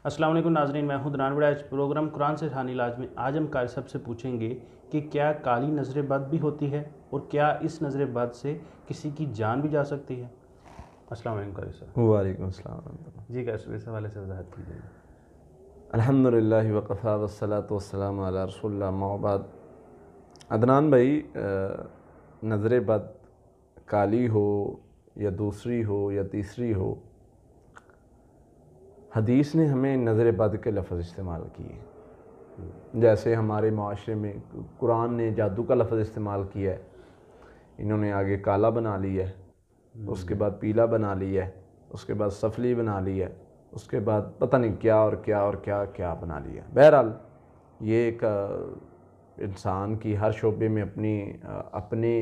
अस्सलाम वालेकुम नाज़रीन, मैं हूं दरान बड़ा। प्रोग्राम कुरान से रूहानी इलाज में आज हम कारी साहब से पूछेंगे कि क्या काली नज़र बद भी होती है और क्या इस नज़र बद से किसी की जान भी जा सकती है। अस्सलाम वालेकुम कारी साहब। वालेकुम अस्सलाम। जी कैसे इस हवाले से वजाहत कीजिए। अल्हम्दुलिल्लाह वकफ़ा वस्सलातु वस्सलामु अला रसूलिल्लाह अम्मा बाद। अदनान भाई, नज़र बद काली हो या दूसरी हो या तीसरी हो, हदीस ने हमें नज़र बद के लफ्ज़ इस्तेमाल किए। जैसे हमारे माशरे में कुरान ने जादू का लफ्ज़ इस्तेमाल किया है, इन्होंने आगे काला बना लिया है, उसके बाद पीला बना लिया है, उसके बाद सफली बना लिया है, उसके बाद पता नहीं क्या और क्या और क्या क्या बना लिया। बहरहाल ये एक इंसान की हर शोबे में अपने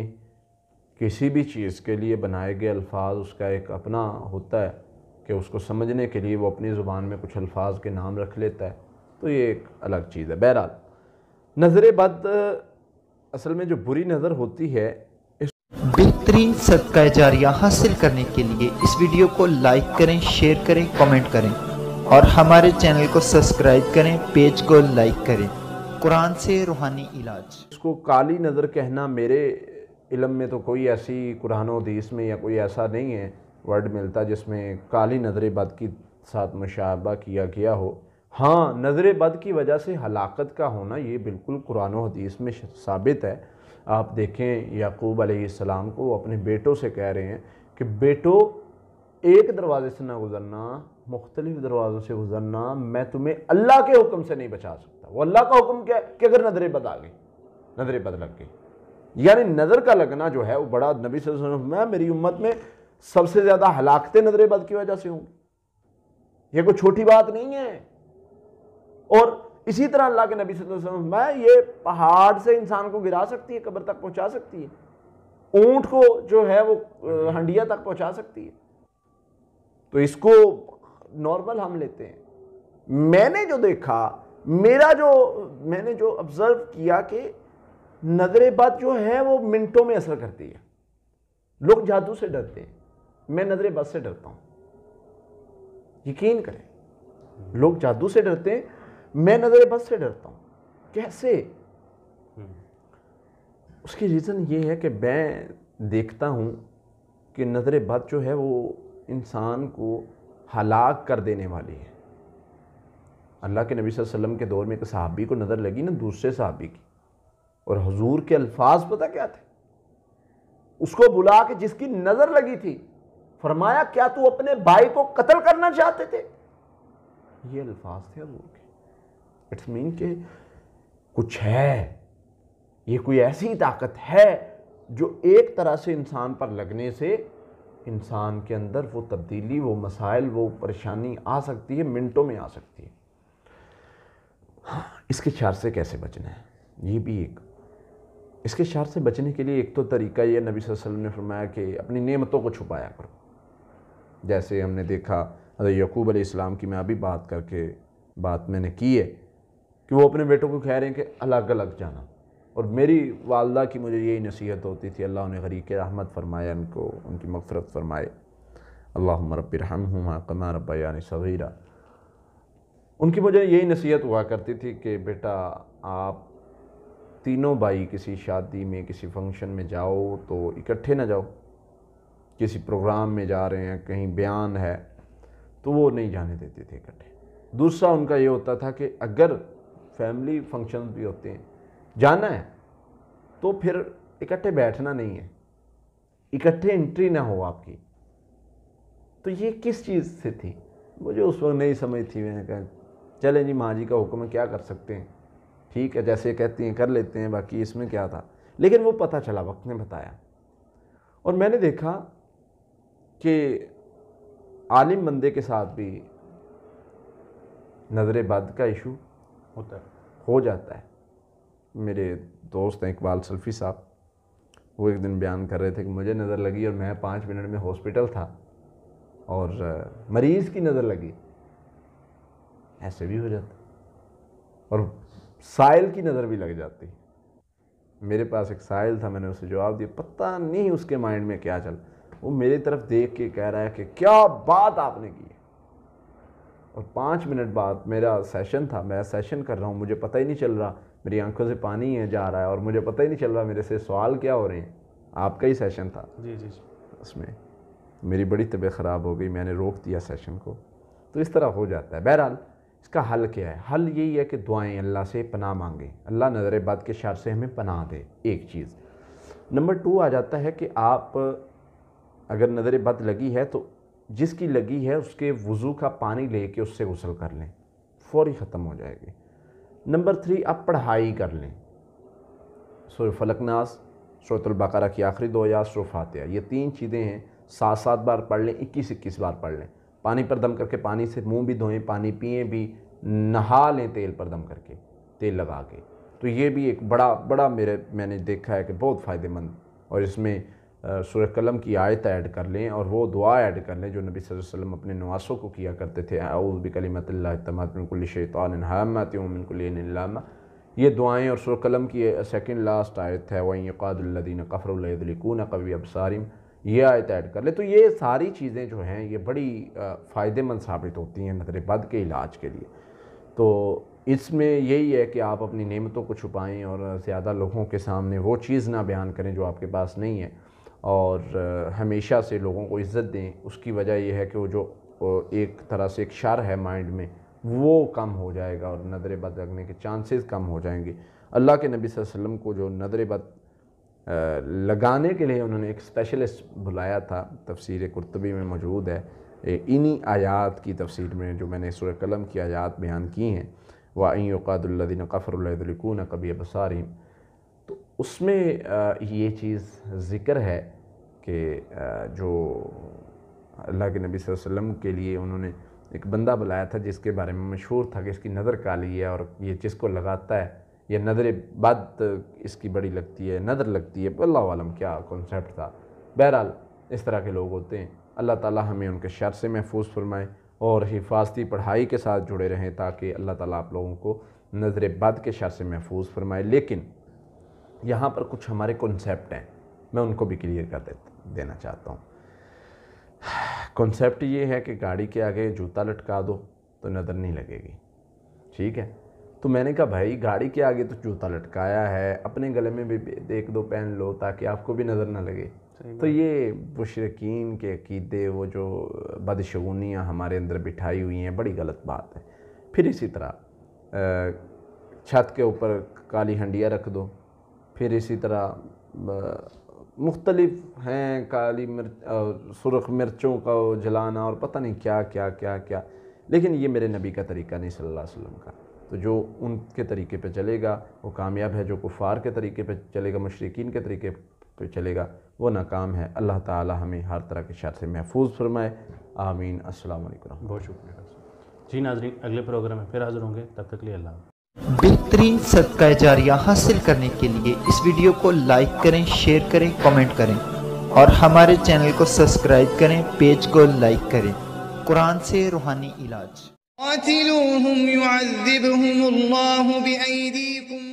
किसी भी चीज़ के लिए बनाए गए अल्फाज उसका एक अपना होता है कि उसको समझने के लिए वो अपनी ज़ुबान में कुछ अल्फाज के नाम रख लेता है, तो ये एक अलग चीज़ है। बहरहाल नज़र बद असल में जो बुरी नज़र होती है, बेहतरीन सदका जारिया हासिल करने के लिए इस वीडियो को लाइक करें, शेयर करें, कमेंट करें और हमारे चैनल को सब्सक्राइब करें, पेज को लाइक करें। कुरान से रूहानी इलाज। इसको काली नज़र कहना मेरे इल्म में तो कोई ऐसी कुरान और हदीस में या कोई ऐसा नहीं है वर्ड मिलता जिसमें काली नज़र बद की साथ मुशाबा किया गया हो। हाँ, नज़र बद की वजह से हलाकत का होना ये बिल्कुल कुरान और हदीस में साबित है। आप देखें याकूब अलैहिस्सलाम को वो अपने बेटों से कह रहे हैं कि बेटो एक दरवाजे से ना गुज़रना, मुख्तलिफ दरवाज़ों से गुज़रना, मैं तुम्हें अल्लाह के हुक्म से नहीं बचा सकता। वो अल्लाह का हुक्म क्या है कि अगर नज़र बद आ गई, नज़र बद लग गई, यानी नज़र का लगना जो है वो बड़ा, नबी सल्लल्लाहु अलैहि वसल्लम मेरी उम्मत में सबसे ज़्यादा हलाकतें नज़र बद की वजह से होंगी। ये कोई छोटी बात नहीं है। और इसी तरह अल्लाह के नबी सल्लल्लाहु अलैहि वसल्लम ये पहाड़ से इंसान को गिरा सकती है, कब्र तक पहुंचा सकती है, ऊंट को जो है वो हंडिया तक पहुंचा सकती है। तो इसको नॉर्मल हम लेते हैं। मैंने जो देखा, मैंने जो ऑब्जर्व किया कि नज़र बद जो है वो मिनटों में असर करती है। लोग जादू से डरते हैं, मैं नज़र बद से डरता हूं। यकीन करें, लोग जादू से डरते हैं, मैं नज़र बद से डरता हूं। कैसे? उसकी रीज़न ये है कि मैं देखता हूं कि नज़र बद जो है वो इंसान को हलाक कर देने वाली है। अल्लाह के नबी सल्लल्लाहु अलैहि वसल्लम के दौर में एक सहाबी को नज़र लगी ना, दूसरे सहाबी की, और हुजूर के अल्फाज पता क्या थे? उसको बुला के जिसकी नज़र लगी थी, फरमाया क्या तू अपने भाई को कत्ल करना चाहते थे? ये अल्फाज थे हुजूर के। इट्स मीन कि कुछ है, ये कोई ऐसी ताकत है जो एक तरह से इंसान पर लगने से इंसान के अंदर वो तब्दीली, वो मसाइल, वो परेशानी आ सकती है, मिनटों में आ सकती है। इसके शर से कैसे बचना है, ये भी एक। इसके शर से बचने के लिए एक तो तरीका ये नबी सल्लल्लाहु अलैहि वसल्लम ने फरमाया कि अपनी नेमतों को छुपाया करो। जैसे हमने देखा हज़रत याकूब अलैहिस्सलाम की, मैं अभी बात मैंने की है कि वो अपने बेटों को कह रहे हैं कि अलग अलग जाना। और मेरी वालदा की मुझे यही नसीहत होती थी, अल्लाह उन्हें गरीक़ रहमत फरमाए, उनको उनकी मग़फ़िरत फरमाए, अल्लाहुम्मा रब्बिरहम्हुमा कमा रब्बयानी सग़ीरा। उनकी मुझे यही नसीहत हुआ करती थी कि बेटा आप तीनों भाई किसी शादी में, किसी फंक्शन में जाओ तो इकट्ठे ना जाओ। किसी प्रोग्राम में जा रहे हैं, कहीं बयान है, तो वो नहीं जाने देते थे इकट्ठे। दूसरा उनका ये होता था कि अगर फैमिली फंक्शन भी होते हैं, जाना है तो फिर इकट्ठे बैठना नहीं है, इकट्ठे एंट्री ना हो आपकी। तो ये किस चीज़ से थी मुझे उस वक्त नहीं समझ थी। मैंने कहा चलें जी, माँ जी का हुक्म है, क्या कर सकते हैं, ठीक है, जैसे कहती हैं कर लेते हैं, बाकी इसमें क्या था। लेकिन वो पता चला, वक्त ने बताया। और मैंने देखा कि आलिम बंदे के साथ भी नज़र बद का इशू हो जाता है। मेरे दोस्त हैं इकबाल सल्फ़ी साहब, वो एक दिन बयान कर रहे थे कि मुझे नज़र लगी और मैं 5 मिनट में हॉस्पिटल था और मरीज़ की नज़र लगी। ऐसे भी हो जाता। और साइल की नज़र भी लग जाती। मेरे पास एक साइल था, मैंने उसे जवाब दिया, पता नहीं उसके माइंड में क्या चल, वो मेरी तरफ देख के कह रहा है कि क्या बात आपने की है। اور 5 منٹ بعد میرا سیشن تھا، میں سیشن کر رہا ہوں، مجھے پتہ ہی نہیں چل رہا، میری آنکھوں سے پانی جا رہا ہے اور مجھے پتہ ہی نہیں چل رہا میرے سے سوال کیا ہو رہے ہیں. آپ کا ہی سیشن تھا. جی جی. اس میں میری بڑی طبیعت خراب ہو گئی، میں نے روک دیا سیشن کو. تو اس طرح ہو جاتا ہے. بہرحال اس کا حل کیا ہے؟ حل یہی ہے کہ دعائیں، اللہ سے پناہ مانگیں، اللہ نظر بد کے شر سے ہمیں پناہ دے. ایک چیز. نمبر 2 آ جاتا ہے کہ آپ اگر نظر بد لگی ہے تو جس کی لگی ہے اس کے وضو کا پانی لے کے اس سے غسل کر لیں، فوری ختم ہو جائے گی. نمبر 3 آپ پڑھائی کر لیں. سورہ فلق ناس، سورۃ البقرہ کی آخری 2 آیات، سورہ فاتحہ، یہ 3 چیزیں ہیں. 7 بار پڑھ لیں، 21 بار پڑھ لیں. پانی پر دم کر کے پانی سے منہ بھی دھوئیں، پانی پئیں بھی، نہا لیں تیل پر دم کر کے، تیل لگا کے. تو یہ بھی ایک بڑا میں نے دیکھا ہے کہ بہت فائدہ مند. اور اس میں سورہ قلم کی آیت ایڈ کر لیں اور وہ دعا ایڈ کر لیں جو نبی صلی اللہ علیہ وسلم اپنے نواسوں کو کیا کرتے تھے. اعوذ بکلمات اللہ التامات من کل شیطان ہامۃ ومن کل عین لامہ. یہ دعائیں. اور سورہ قلم کی سیکنڈ لاسٹ آیت ہے وَإِن يَقَادُ الَّذِينَ كَفَرُوا لَيُزْلِقُونَ بِأَبْصَارِهِمْ، یہ آیت ایڈ کر لیں. تو یہ ساری چیزیں جو ہیں یہ بڑی فائدہ مند ثابت ہوتی ہیں نظر بد کے علاج کے لیے. تو اس میں یہی ہے کہ آپ اپنی نعمتوں کو چھپائیں اور زیادہ لوگوں کے سامنے وہ چیز نہ بیان کریں جو آپ کے پاس نہیں ہے، اور ہمیشہ سے لوگوں کو عزت دیں. اس کی وجہ یہ ہے کہ وہ جو ایک طرح سے ایک شر ہے مائنڈ میں وہ کم ہو جائے گا اور نظر بد لگنے کے چانسز کم ہو جائیں گے. اللہ کے نبی صلی اللہ علیہ وسلم کو جو نظر بد لگانے کے لیے انہوں نے ایک اسپیشلسٹ بلایا تھا، تفسیر قرطبی میں موجود ہے. انہی آیات کی تفسیر میں جو میں نے سورہ قلم کی آیات بیان کی ہیں، وَإِن يُقَادُ الَّذِينَ كَفَرُوا لَيُزْلِقُونَ بِأَبْصَارِهِمْ، تو اس میں یہ چیز ذکر ہے کہ جو اللہ کے نبی صلی اللہ علیہ وسلم کے لیے انہوں نے ایک بندہ بلایا تھا جس کے بارے میں مشہور تھا کہ اس کی نظر کالی ہے اور یہ جس کو لگاتا ہے یہ نظر بد اس کی بڑی لگتی ہے، نظر لگتی ہے. اللہ عالم کیا کنسیپٹ تھا. بہرحال اس طرح کے لوگ ہوتے ہیں. اللہ تعالیٰ ہمیں ان کے شر سے محفوظ فرمائے اور حفاظتی پڑھائی کے ساتھ جڑے رہیں تاکہ اللہ تعالیٰ آپ لوگوں کو نظر بد کے شر سے محفوظ فرمائے. لیکن یہاں پر کچھ ہمارے کنسیپٹ ہیں، میں ان کو بھی کلیئر کر دینا چاہتا ہوں. کنسیپٹ یہ ہے کہ گاڑی کے آگے جوتا لٹکا دو تو نظر نہیں لگے گی. ٹھیک ہے؟ تو میں نے کہا بھائی گاڑی کے آگے تو جوتا لٹکایا ہے، اپنے گلے میں بھی 1-2 پہن لو تاکہ آپ کو بھی نظر نہ لگے. تو یہ مشرکین کے عقیدے، وہ جو بدشگونیاں ہمارے اندر بٹھائی ہوئی ہیں، بڑی غلط بات ہے. پھر اسی طرح چھت کے اوپر کالی ہنڈیا رکھ دو. پھر اسی طرح مختلف ہیں، کالی مرچ، سرخ مرچوں کا جلانا اور پتہ نہیں کیا کیا کیا کیا. لیکن یہ میرے نبی کا طریقہ نہیں صلی اللہ علیہ وسلم کا. تو جو ان کے طریقے پہ چلے گا وہ کامیاب ہے، جو کفار کے طریقے پہ چلے گا، مشرکین کے طریقے پہ چلے گا وہ ناکام ہے. اللہ تعالی ہمیں ہر طرح کے شر سے محفوظ فرمائے. آمین. السلام علیکم. بہت شکریہ. جی ناظرین، اگلے پروگرام میں پھر حاضر ہوں گے، تب تک کے لیے اللہ حافظ. بہترین صدقہ جاریہ حاصل کرنے کے لیے اس ویڈیو کو لائک کریں، شیئر کریں، کمنٹ کریں اور ہمارے چینل کو سبسکرائب کریں، پیج کو لائک کریں. قرآن سے روحانی علاج. قاتلوہم یعذبہم اللہ بأیدیکم